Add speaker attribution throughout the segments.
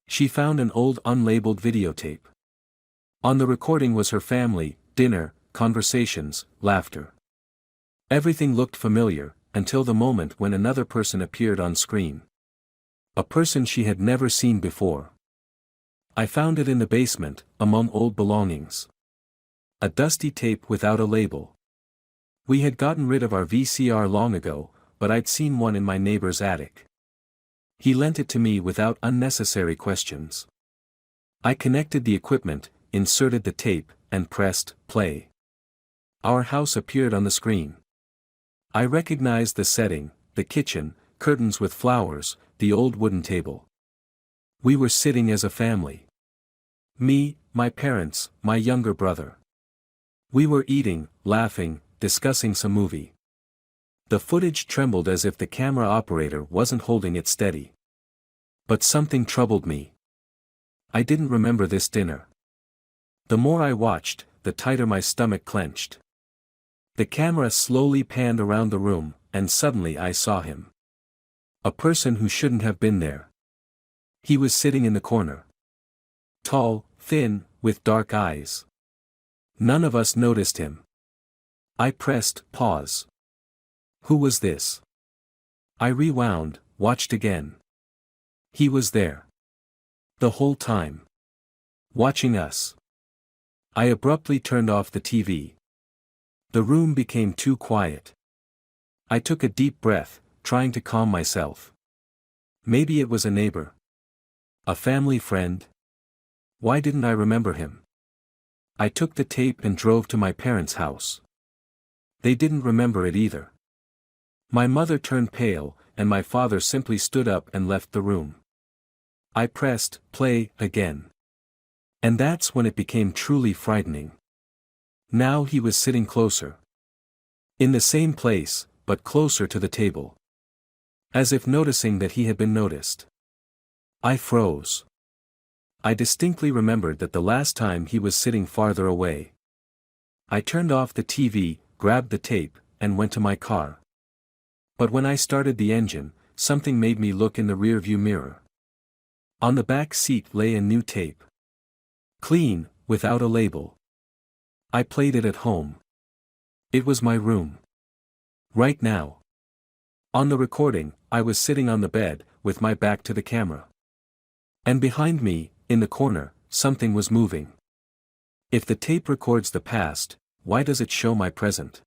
Speaker 1: She found an old unlabeled videotape. On the recording was her family, dinner, conversations, laughter. Everything looked familiar, until the moment when another person appeared on screen. A person she had never seen before. I found it in the basement, among old belongings. A dusty tape without a label. We had gotten rid of our VCR long ago, but I'd seen one in my neighbor's attic. He lent it to me without unnecessary questions. I connected the equipment, inserted the tape, and pressed play. Our house appeared on the screen. I recognized the setting, the kitchen, curtains with flowers, the old wooden table. We were sitting as a family. Me, my parents, my younger brother. We were eating, laughing, discussing some movie. The footage trembled as if the camera operator wasn't holding it steady. But something troubled me. I didn't remember this dinner. The more I watched, the tighter my stomach clenched. The camera slowly panned around the room, and suddenly I saw him. A person who shouldn't have been there. He was sitting in the corner. Tall, thin, with dark eyes. None of us noticed him. I pressed pause. Who was this? I rewound, watched again. He was there. The whole time. Watching us. I abruptly turned off the TV. The room became too quiet. I took a deep breath, trying to calm myself. Maybe it was a neighbor. A family friend? Why didn't I remember him? I took the tape and drove to my parents' house. They didn't remember it either. My mother turned pale, and my father simply stood up and left the room. I pressed play again. And that's when it became truly frightening. Now he was sitting closer. In the same place, but closer to the table. As if noticing that he had been noticed. I froze. I distinctly remembered that the last time he was sitting farther away. I turned off the TV, grabbed the tape, and went to my car. But when I started the engine, something made me look in the rearview mirror. On the back seat lay a new tape. Clean, without a label. I played it at home. It was my room. Right now. On the recording, I was sitting on the bed, with my back to the camera. And behind me, in the corner, something was moving. If the tape records the past, why does it show my present?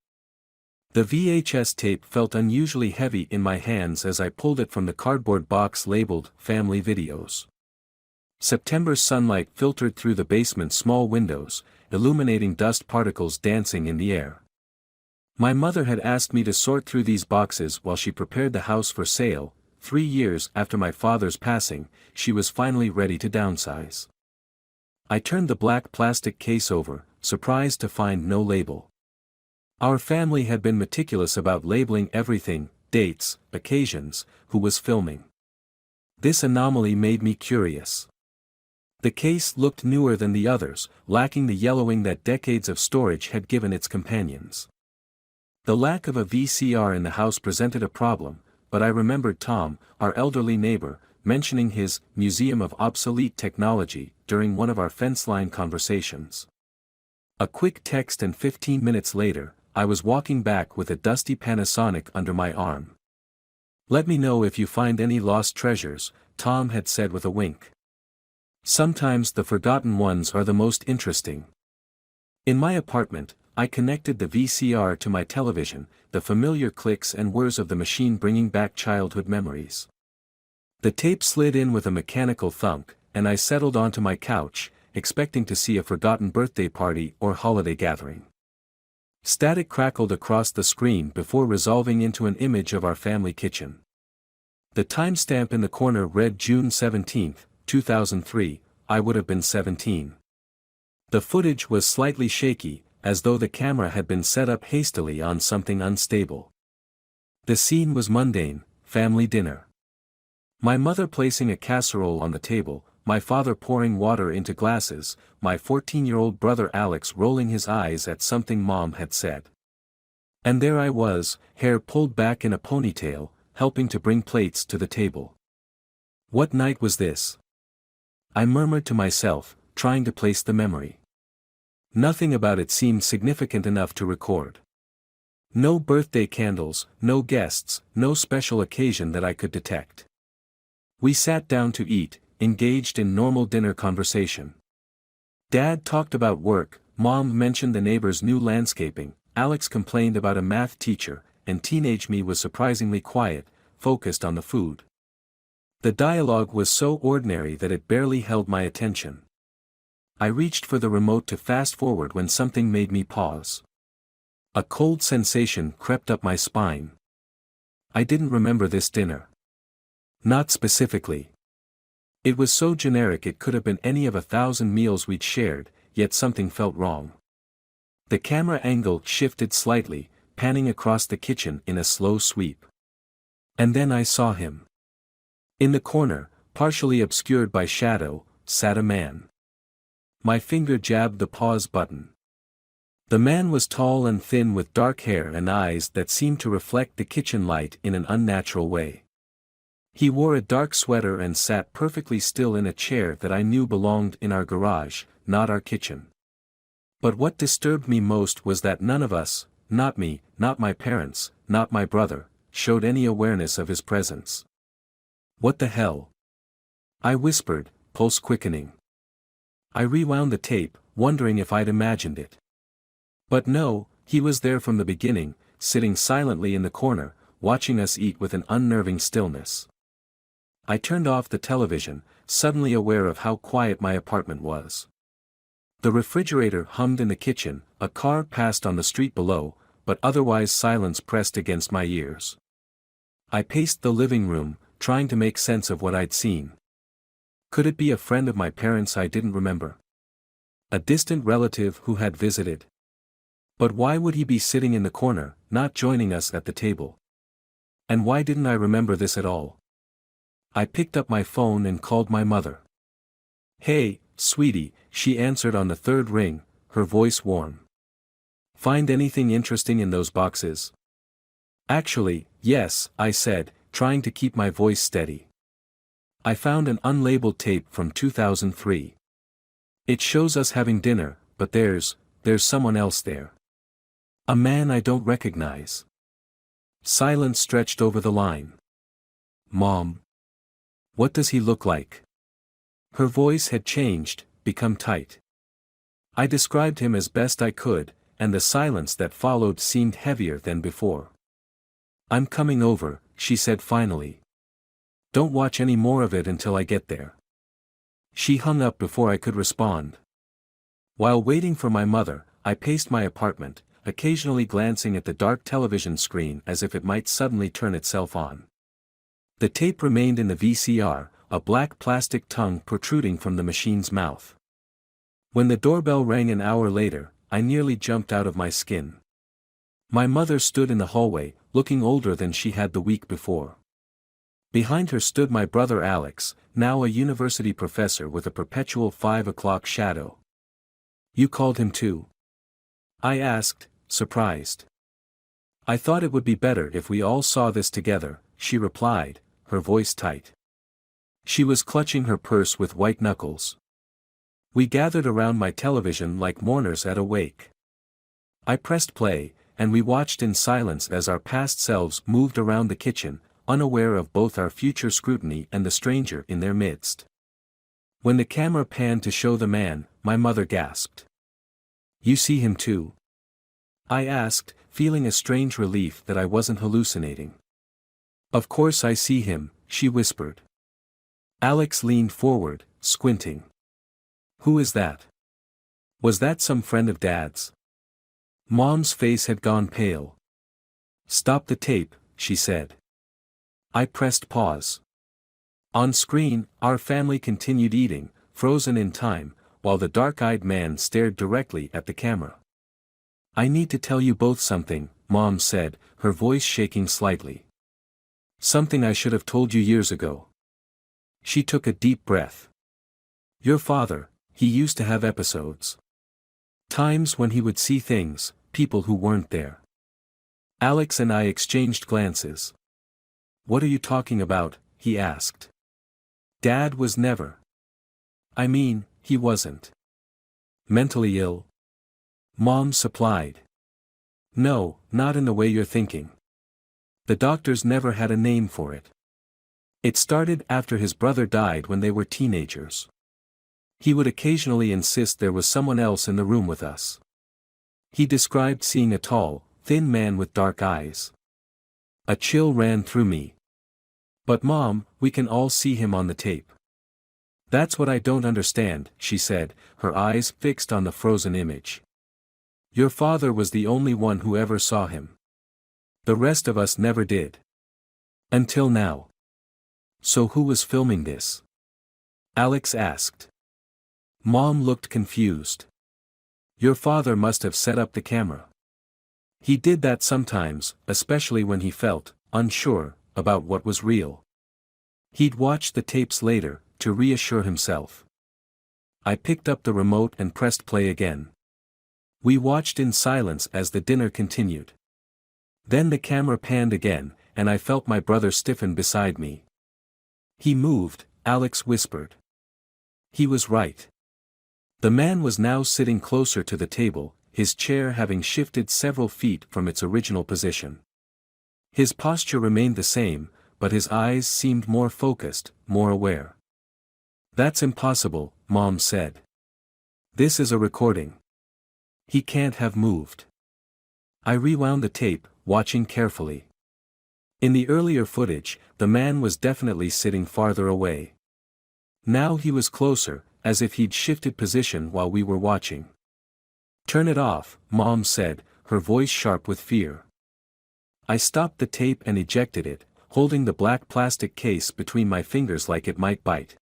Speaker 1: The VHS tape felt unusually heavy in my hands as I pulled it from the cardboard box labeled Family Videos. September sunlight filtered through the basement's small windows, illuminating dust particles dancing in the air. My mother had asked me to sort through these boxes while she prepared the house for sale. 3 years after my father's passing, she was finally ready to downsize. I turned the black plastic case over, surprised to find no label. Our family had been meticulous about labeling everything, dates, occasions, who was filming. This anomaly made me curious. The case looked newer than the others, lacking the yellowing that decades of storage had given its companions. The lack of a VCR in the house presented a problem, but I remembered Tom, our elderly neighbor, mentioning his Museum of Obsolete Technology during one of our fence-line conversations. A quick text and 15 minutes later, I was walking back with a dusty Panasonic under my arm. "Let me know if you find any lost treasures," Tom had said with a wink. "Sometimes the forgotten ones are the most interesting." In my apartment, I connected the VCR to my television, the familiar clicks and whirs of the machine bringing back childhood memories. The tape slid in with a mechanical thunk, and I settled onto my couch, expecting to see a forgotten birthday party or holiday gathering. Static crackled across the screen before resolving into an image of our family kitchen. The timestamp in the corner read June 17, 2003, I would have been 17. The footage was slightly shaky, as though the camera had been set up hastily on something unstable. The scene was mundane, family dinner. My mother placing a casserole on the table, my father pouring water into glasses, my 14-year-old brother Alex rolling his eyes at something Mom had said. And there I was, hair pulled back in a ponytail, helping to bring plates to the table. What night was this? I murmured to myself, trying to place the memory. Nothing about it seemed significant enough to record. No birthday candles, no guests, no special occasion that I could detect. We sat down to eat, engaged in normal dinner conversation. Dad talked about work, Mom mentioned the neighbor's new landscaping, Alex complained about a math teacher, and teenage me was surprisingly quiet, focused on the food. The dialogue was so ordinary that it barely held my attention. I reached for the remote to fast forward when something made me pause. A cold sensation crept up my spine. I didn't remember this dinner. Not specifically. It was so generic it could have been any of 1,000 meals we'd shared, yet something felt wrong. The camera angle shifted slightly, panning across the kitchen in a slow sweep. And then I saw him. In the corner, partially obscured by shadow, sat a man. My finger jabbed the pause button. The man was tall and thin with dark hair and eyes that seemed to reflect the kitchen light in an unnatural way. He wore a dark sweater and sat perfectly still in a chair that I knew belonged in our garage, not our kitchen. But what disturbed me most was that none of us, not me, not my parents, not my brother, showed any awareness of his presence. "What the hell?" I whispered, pulse quickening. I rewound the tape, wondering if I'd imagined it. But no, he was there from the beginning, sitting silently in the corner, watching us eat with an unnerving stillness. I turned off the television, suddenly aware of how quiet my apartment was. The refrigerator hummed in the kitchen, a car passed on the street below, but otherwise silence pressed against my ears. I paced the living room, trying to make sense of what I'd seen. Could it be a friend of my parents I didn't remember? A distant relative who had visited? But why would he be sitting in the corner, not joining us at the table? And why didn't I remember this at all? I picked up my phone and called my mother. "Hey, sweetie," she answered on the third ring, her voice warm. "Find anything interesting in those boxes?" "Actually, yes," I said, trying to keep my voice steady. "I found an unlabeled tape from 2003. It shows us having dinner, but there's someone else there. A man I don't recognize." Silence stretched over the line. "Mom. What does he look like?" Her voice had changed, become tight. I described him as best I could, and the silence that followed seemed heavier than before. "I'm coming over," she said finally. "Don't watch any more of it until I get there." She hung up before I could respond. While waiting for my mother, I paced my apartment, occasionally glancing at the dark television screen as if it might suddenly turn itself on. The tape remained in the VCR, a black plastic tongue protruding from the machine's mouth. When the doorbell rang an hour later, I nearly jumped out of my skin. My mother stood in the hallway, looking older than she had the week before. Behind her stood my brother Alex, now a university professor with a perpetual 5 o'clock shadow. "You called him too?" I asked, surprised. "I thought it would be better if we all saw this together," she replied, her voice tight. She was clutching her purse with white knuckles. We gathered around my television like mourners at a wake. I pressed play, and we watched in silence as our past selves moved around the kitchen, unaware of both our future scrutiny and the stranger in their midst. When the camera panned to show the man, my mother gasped. "You see him too?" I asked, feeling a strange relief that I wasn't hallucinating. "Of course I see him," she whispered. Alex leaned forward, squinting. "Who is that? Was that some friend of Dad's?" Mom's face had gone pale. "Stop the tape," she said. I pressed pause. On screen, our family continued eating, frozen in time, while the dark-eyed man stared directly at the camera. "I need to tell you both something," Mom said, her voice shaking slightly. "Something I should have told you years ago." She took a deep breath. "Your father, he used to have episodes. Times when he would see things, people who weren't there." Alex and I exchanged glances. "What are you talking about?" he asked. "Dad was never." I mean, he wasn't mentally ill. Mom supplied. No, not in the way you're thinking. The doctors never had a name for it. It started after his brother died when they were teenagers. He would occasionally insist there was someone else in the room with us. He described seeing a tall, thin man with dark eyes. A chill ran through me. But Mom, we can all see him on the tape. That's what I don't understand, she said, her eyes fixed on the frozen image. Your father was the only one who ever saw him. The rest of us never did. Until now. So who was filming this? Alex asked. Mom looked confused. Your father must have set up the camera. He did that sometimes, especially when he felt unsure about what was real. He'd watch the tapes later, to reassure himself. I picked up the remote and pressed play again. We watched in silence as the dinner continued. Then the camera panned again, and I felt my brother stiffen beside me. He moved, Alex whispered. He was right. The man was now sitting closer to the table, his chair having shifted several feet from its original position. His posture remained the same, but his eyes seemed more focused, more aware. That's impossible, Mom said. This is a recording. He can't have moved. I rewound the tape, watching carefully. In the earlier footage, the man was definitely sitting farther away. Now he was closer, as if he'd shifted position while we were watching. Turn it off, Mom said, her voice sharp with fear. I stopped the tape and ejected it, holding the black plastic case between my fingers like it might bite.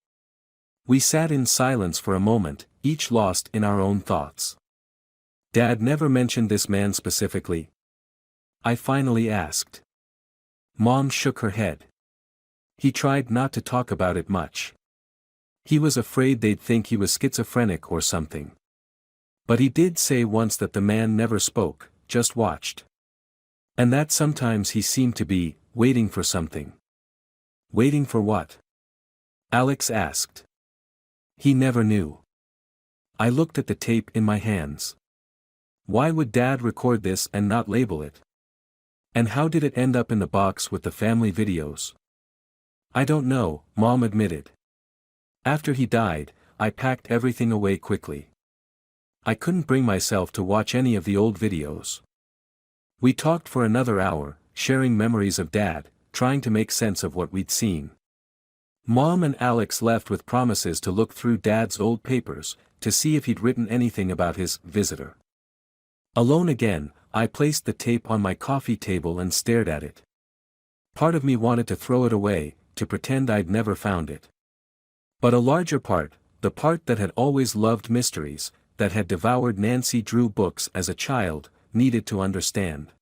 Speaker 1: We sat in silence for a moment, each lost in our own thoughts. Dad never mentioned this man specifically? I finally asked. Mom shook her head. He tried not to talk about it much. He was afraid they'd think he was schizophrenic or something. But he did say once that the man never spoke, just watched. And that sometimes he seemed to be, waiting for something. Waiting for what? Alex asked. He never knew. I looked at the tape in my hands. Why would Dad record this and not label it? And how did it end up in the box with the family videos? I don't know, Mom admitted. After he died, I packed everything away quickly. I couldn't bring myself to watch any of the old videos. We talked for another hour, sharing memories of Dad, trying to make sense of what we'd seen. Mom and Alex left with promises to look through Dad's old papers, to see if he'd written anything about his visitor. Alone again, I placed the tape on my coffee table and stared at it. Part of me wanted to throw it away, to pretend I'd never found it. But a larger part, the part that had always loved mysteries, that had devoured Nancy Drew books as a child, needed to understand.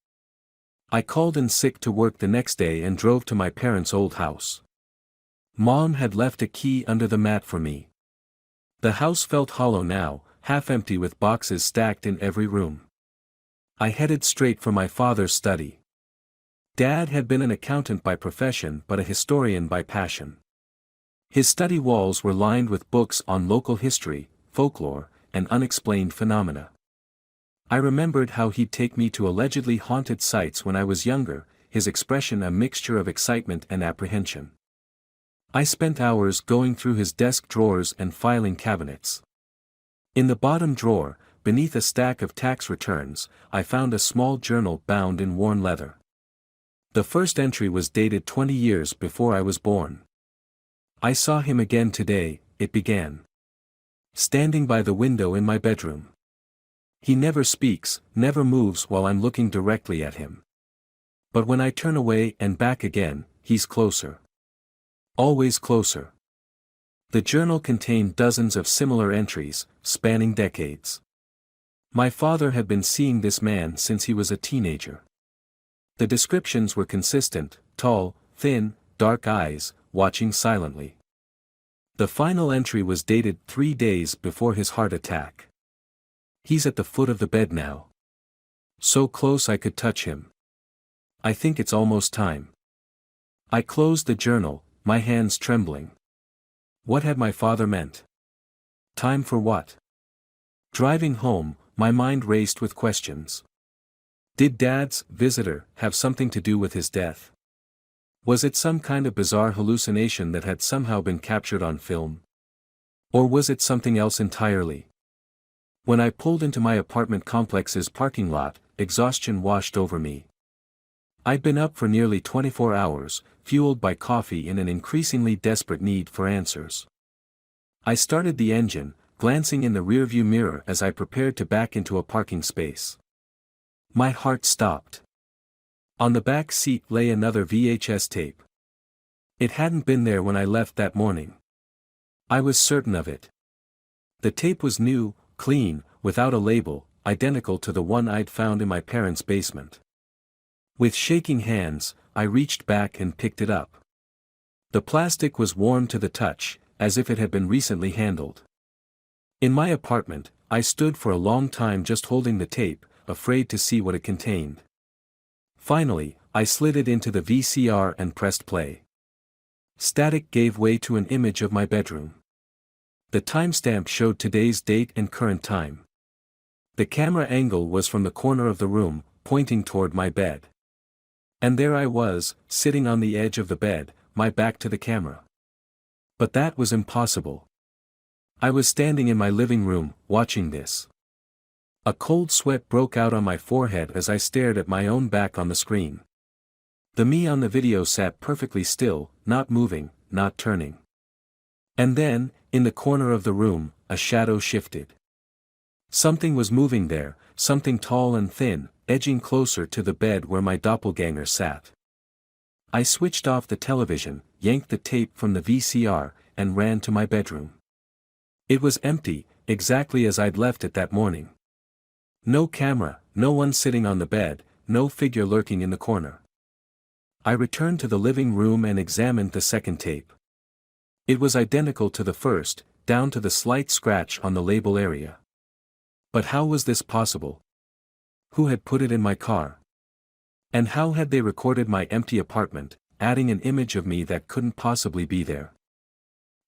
Speaker 1: I called in sick to work the next day and drove to my parents' old house. Mom had left a key under the mat for me. The house felt hollow now, half empty with boxes stacked in every room. I headed straight for my father's study. Dad had been an accountant by profession but a historian by passion. His study walls were lined with books on local history, folklore, and unexplained phenomena. I remembered how he'd take me to allegedly haunted sites when I was younger, his expression a mixture of excitement and apprehension. I spent hours going through his desk drawers and filing cabinets. In the bottom drawer, beneath a stack of tax returns, I found a small journal bound in worn leather. The first entry was dated 20 years before I was born. I saw him again today, it began. Standing by the window in my bedroom. He never speaks, never moves while I'm looking directly at him. But when I turn away and back again, he's closer. Always closer. The journal contained dozens of similar entries, spanning decades. My father had been seeing this man since he was a teenager. The descriptions were consistent: tall, thin, dark eyes, watching silently. The final entry was dated 3 days before his heart attack. He's at the foot of the bed now. So close I could touch him. I think it's almost time. I closed the journal, my hands trembling. What had my father meant? Time for what? Driving home, my mind raced with questions. Did Dad's visitor have something to do with his death? Was it some kind of bizarre hallucination that had somehow been captured on film? Or was it something else entirely? When I pulled into my apartment complex's parking lot, exhaustion washed over me. I'd been up for nearly 24 hours, fueled by coffee and an increasingly desperate need for answers. I started the engine, glancing in the rearview mirror as I prepared to back into a parking space. My heart stopped. On the back seat lay another VHS tape. It hadn't been there when I left that morning. I was certain of it. The tape was new, clean, without a label, identical to the one I'd found in my parents' basement. With shaking hands, I reached back and picked it up. The plastic was warm to the touch, as if it had been recently handled. In my apartment, I stood for a long time just holding the tape, afraid to see what it contained. Finally, I slid it into the VCR and pressed play. Static gave way to an image of my bedroom. The timestamp showed today's date and current time. The camera angle was from the corner of the room, pointing toward my bed. And there I was, sitting on the edge of the bed, my back to the camera. But that was impossible. I was standing in my living room, watching this. A cold sweat broke out on my forehead as I stared at my own back on the screen. The me on the video sat perfectly still, not moving, not turning. And then, in the corner of the room, a shadow shifted. Something was moving there, something tall and thin, edging closer to the bed where my doppelganger sat. I switched off the television, yanked the tape from the VCR, and ran to my bedroom. It was empty, exactly as I'd left it that morning. No camera, no one sitting on the bed, no figure lurking in the corner. I returned to the living room and examined the second tape. It was identical to the first, down to the slight scratch on the label area. But how was this possible? Who had put it in my car? And how had they recorded my empty apartment, adding an image of me that couldn't possibly be there?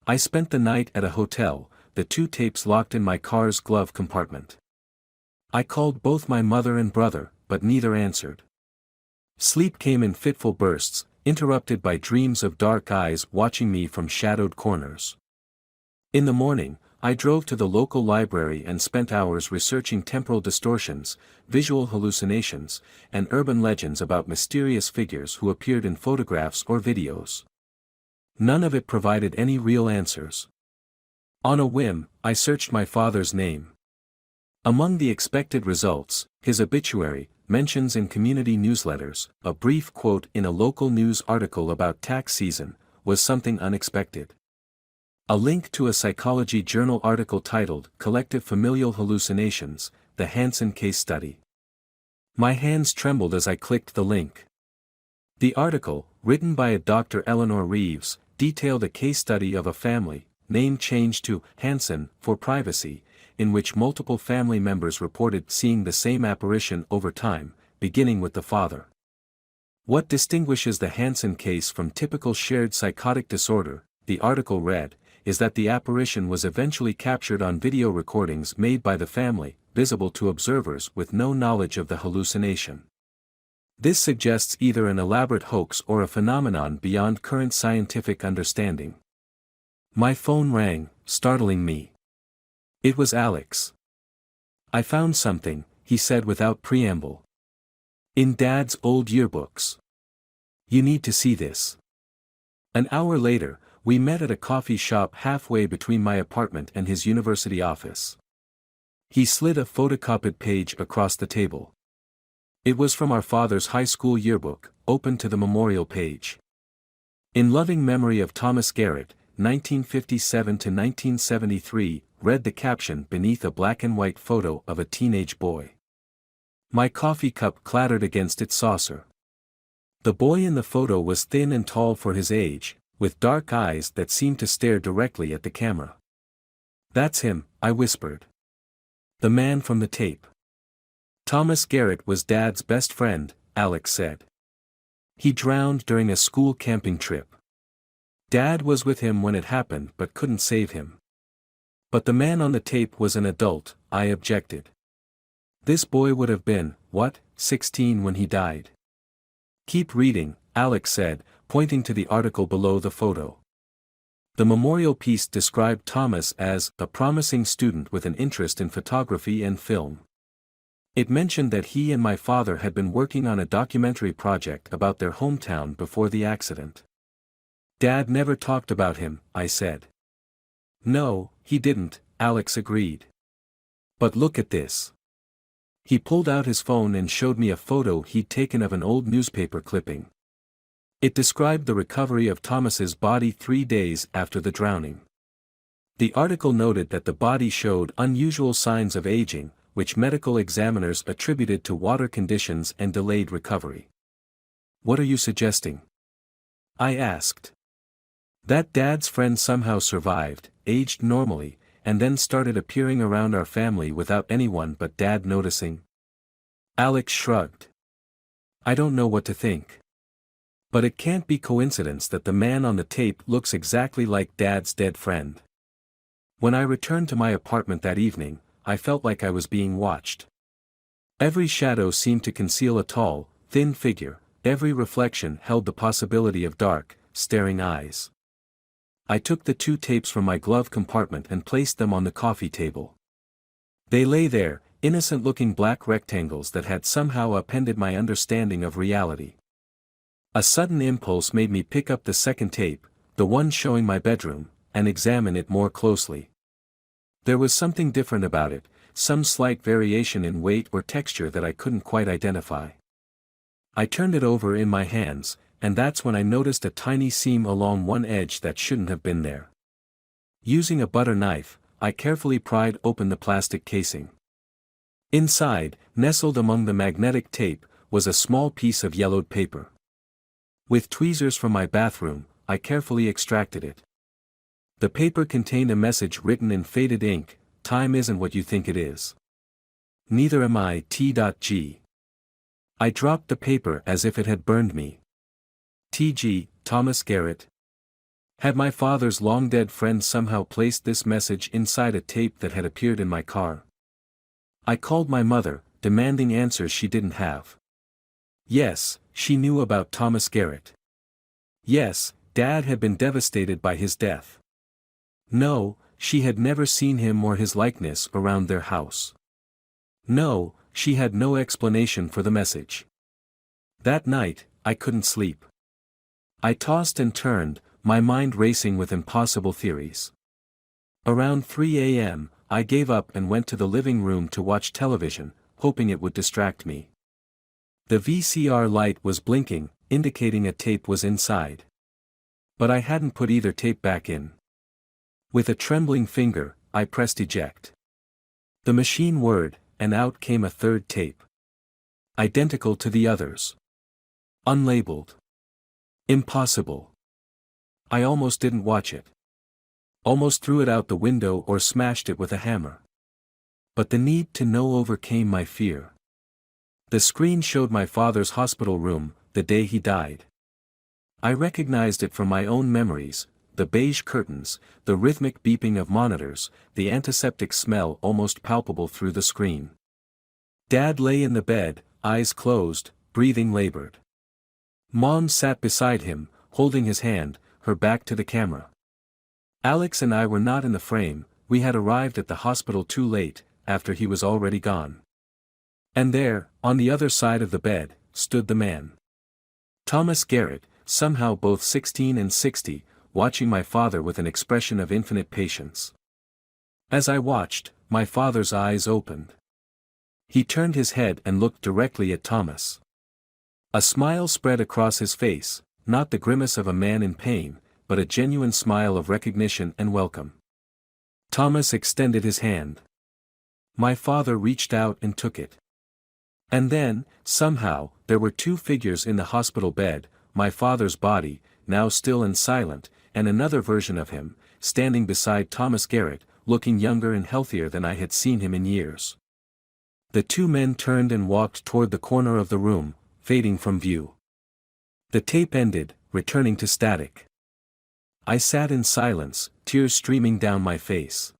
Speaker 1: I spent the night at a hotel, the two tapes locked in my car's glove compartment. I called both my mother and brother, but neither answered. Sleep came in fitful bursts, interrupted by dreams of dark eyes watching me from shadowed corners. In the morning, I drove to the local library and spent hours researching temporal distortions, visual hallucinations, and urban legends about mysterious figures who appeared in photographs or videos. None of it provided any real answers. On a whim, I searched my father's name. Among the expected results, his obituary, mentions in community newsletters, a brief quote in a local news article about tax season, was something unexpected. A link to a psychology journal article titled Collective Familial Hallucinations, the Hansen Case Study. My hands trembled as I clicked the link. The article, written by a Dr. Eleanor Reeves, detailed a case study of a family, name changed to Hansen for privacy, in which multiple family members reported seeing the same apparition over time, beginning with the father. What distinguishes the Hansen case from typical shared psychotic disorder, the article read, is that the apparition was eventually captured on video recordings made by the family, visible to observers with no knowledge of the hallucination. This suggests either an elaborate hoax or a phenomenon beyond current scientific understanding. My phone rang, startling me. It was Alex. "I found something," he said without preamble. "In Dad's old yearbooks. You need to see this." An hour later, we met at a coffee shop halfway between my apartment and his university office. He slid a photocopied page across the table. It was from our father's high school yearbook, open to the memorial page. "In loving memory of Thomas Garrett, 1957 to 1973, read the caption beneath a black and white photo of a teenage boy. My coffee cup clattered against its saucer. The boy in the photo was thin and tall for his age, with dark eyes that seemed to stare directly at the camera. "That's him," I whispered. "The man from the tape." "Thomas Garrett was Dad's best friend," Alex said. "He drowned during a school camping trip. Dad was with him when it happened but couldn't save him. But the man on the tape was an adult, I objected. This boy would have been, 16 when he died. Keep reading, Alex said, pointing to the article below the photo. The memorial piece described Thomas as a promising student with an interest in photography and film. It mentioned that he and my father had been working on a documentary project about their hometown before the accident. Dad never talked about him, I said. No, he didn't, Alex agreed. But look at this. He pulled out his phone and showed me a photo he'd taken of an old newspaper clipping. It described the recovery of Thomas's body 3 days after the drowning. The article noted that the body showed unusual signs of aging, which medical examiners attributed to water conditions and delayed recovery. What are you suggesting? I asked. That Dad's friend somehow survived, aged normally, and then started appearing around our family without anyone but Dad noticing? Alex shrugged. I don't know what to think. But it can't be coincidence that the man on the tape looks exactly like Dad's dead friend. When I returned to my apartment that evening, I felt like I was being watched. Every shadow seemed to conceal a tall, thin figure, every reflection held the possibility of dark, staring eyes. I took the 2 tapes from my glove compartment and placed them on the coffee table. They lay there, innocent-looking black rectangles that had somehow upended my understanding of reality. A sudden impulse made me pick up the second tape, the one showing my bedroom, and examine it more closely. There was something different about it, some slight variation in weight or texture that I couldn't quite identify. I turned it over in my hands, and that's when I noticed a tiny seam along one edge that shouldn't have been there. Using a butter knife, I carefully pried open the plastic casing. Inside, nestled among the magnetic tape, was a small piece of yellowed paper. With tweezers from my bathroom, I carefully extracted it. The paper contained a message written in faded ink: "Time isn't what you think it is. Neither am I T.G." I dropped the paper as if it had burned me. T.G., Thomas Garrett. Had my father's long-dead friend somehow placed this message inside a tape that had appeared in my car? I called my mother, demanding answers she didn't have. Yes, she knew about Thomas Garrett. Yes, Dad had been devastated by his death. No, she had never seen him or his likeness around their house. No, she had no explanation for the message. That night, I couldn't sleep. I tossed and turned, my mind racing with impossible theories. Around 3 a.m., I gave up and went to the living room to watch television, hoping it would distract me. The VCR light was blinking, indicating a tape was inside. But I hadn't put either tape back in. With a trembling finger, I pressed eject. The machine whirred, and out came a third tape. Identical to the others. Unlabeled. Impossible. I almost didn't watch it. Almost threw it out the window or smashed it with a hammer. But the need to know overcame my fear. The screen showed my father's hospital room, the day he died. I recognized it from my own memories: the beige curtains, the rhythmic beeping of monitors, the antiseptic smell almost palpable through the screen. Dad lay in the bed, eyes closed, breathing labored. Mom sat beside him, holding his hand, her back to the camera. Alex and I were not in the frame. We had arrived at the hospital too late, after he was already gone. And there, on the other side of the bed, stood the man. Thomas Garrett, somehow both 16 and 60, watching my father with an expression of infinite patience. As I watched, my father's eyes opened. He turned his head and looked directly at Thomas. A smile spread across his face, not the grimace of a man in pain, but a genuine smile of recognition and welcome. Thomas extended his hand. My father reached out and took it. And then, somehow, there were 2 figures in the hospital bed: my father's body, now still and silent, and another version of him, standing beside Thomas Garrett, looking younger and healthier than I had seen him in years. The 2 men turned and walked toward the corner of the room, fading from view. The tape ended, returning to static. I sat in silence, tears streaming down my face.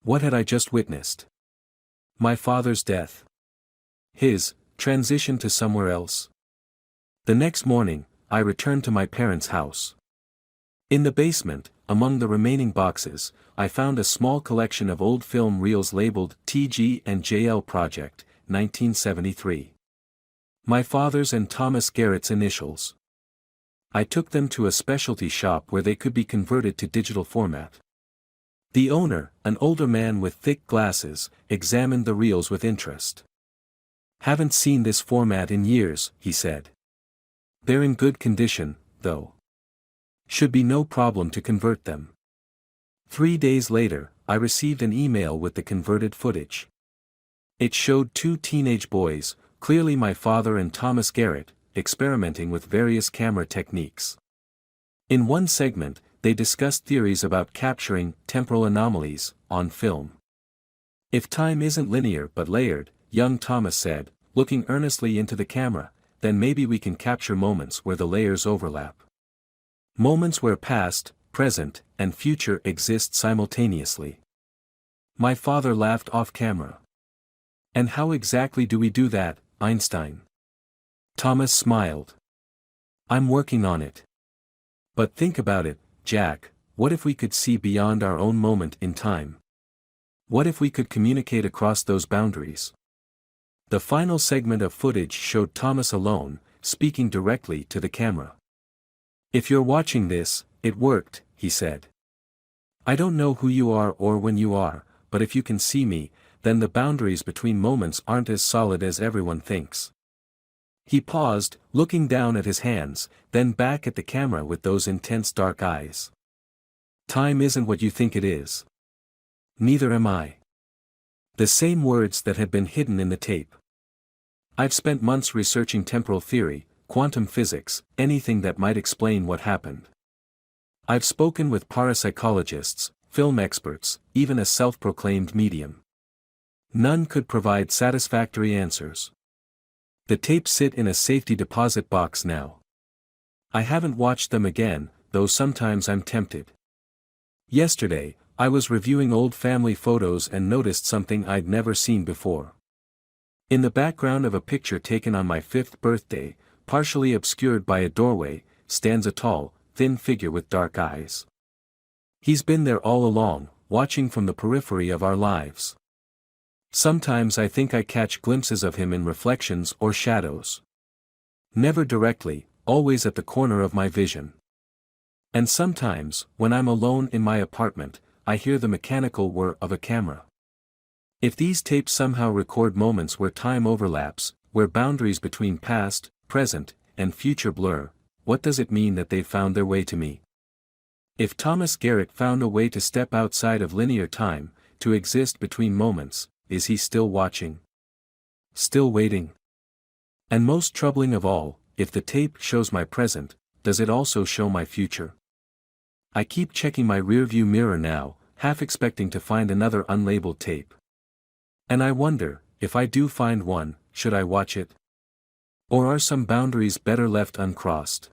Speaker 1: What had I just witnessed? My father's death. His transition to somewhere else. The next morning, I returned to my parents' house. In the basement, among the remaining boxes, I found a small collection of old film reels labeled TG and JL Project, 1973. My father's and Thomas Garrett's initials. I took them to a specialty shop where they could be converted to digital format. The owner, an older man with thick glasses, examined the reels with interest. "Haven't seen this format in years," he said. "They're in good condition, though. Should be no problem to convert them." 3 days later, I received an email with the converted footage. It showed two teenage boys, clearly my father and Thomas Garrett, experimenting with various camera techniques. In one segment, they discussed theories about capturing temporal anomalies on film. "If time isn't linear but layered," young Thomas said, looking earnestly into the camera, "then maybe we can capture moments where the layers overlap. Moments where past, present, and future exist simultaneously." My father laughed off camera. "And how exactly do we do that, Einstein?" Thomas smiled. "I'm working on it. But think about it, Jack, what if we could see beyond our own moment in time? What if we could communicate across those boundaries?" The final segment of footage showed Thomas alone, speaking directly to the camera. "If you're watching this, it worked," he said. "I don't know who you are or when you are, but if you can see me, then the boundaries between moments aren't as solid as everyone thinks." He paused, looking down at his hands, then back at the camera with those intense dark eyes. "Time isn't what you think it is. Neither am I." The same words that had been hidden in the tape. "I've spent months researching temporal theory, quantum physics, anything that might explain what happened. I've spoken with parapsychologists, film experts, even a self-proclaimed medium. None could provide satisfactory answers. The tapes sit in a safety deposit box now. I haven't watched them again, though sometimes I'm tempted. Yesterday, I was reviewing old family photos and noticed something I'd never seen before. In the background of a picture taken on my 5th birthday, partially obscured by a doorway, stands a tall, thin figure with dark eyes. He's been there all along, watching from the periphery of our lives. Sometimes I think I catch glimpses of him in reflections or shadows. Never directly, always at the corner of my vision. And sometimes, when I'm alone in my apartment, I hear the mechanical whir of a camera. If these tapes somehow record moments where time overlaps, where boundaries between past, present, and future blur, what does it mean that they've found their way to me? If Thomas Garrett found a way to step outside of linear time, to exist between moments, is he still watching? Still waiting? And most troubling of all, if the tape shows my present, does it also show my future? I keep checking my rearview mirror now, half expecting to find another unlabeled tape. And I wonder, if I do find one, should I watch it? Or are some boundaries better left uncrossed?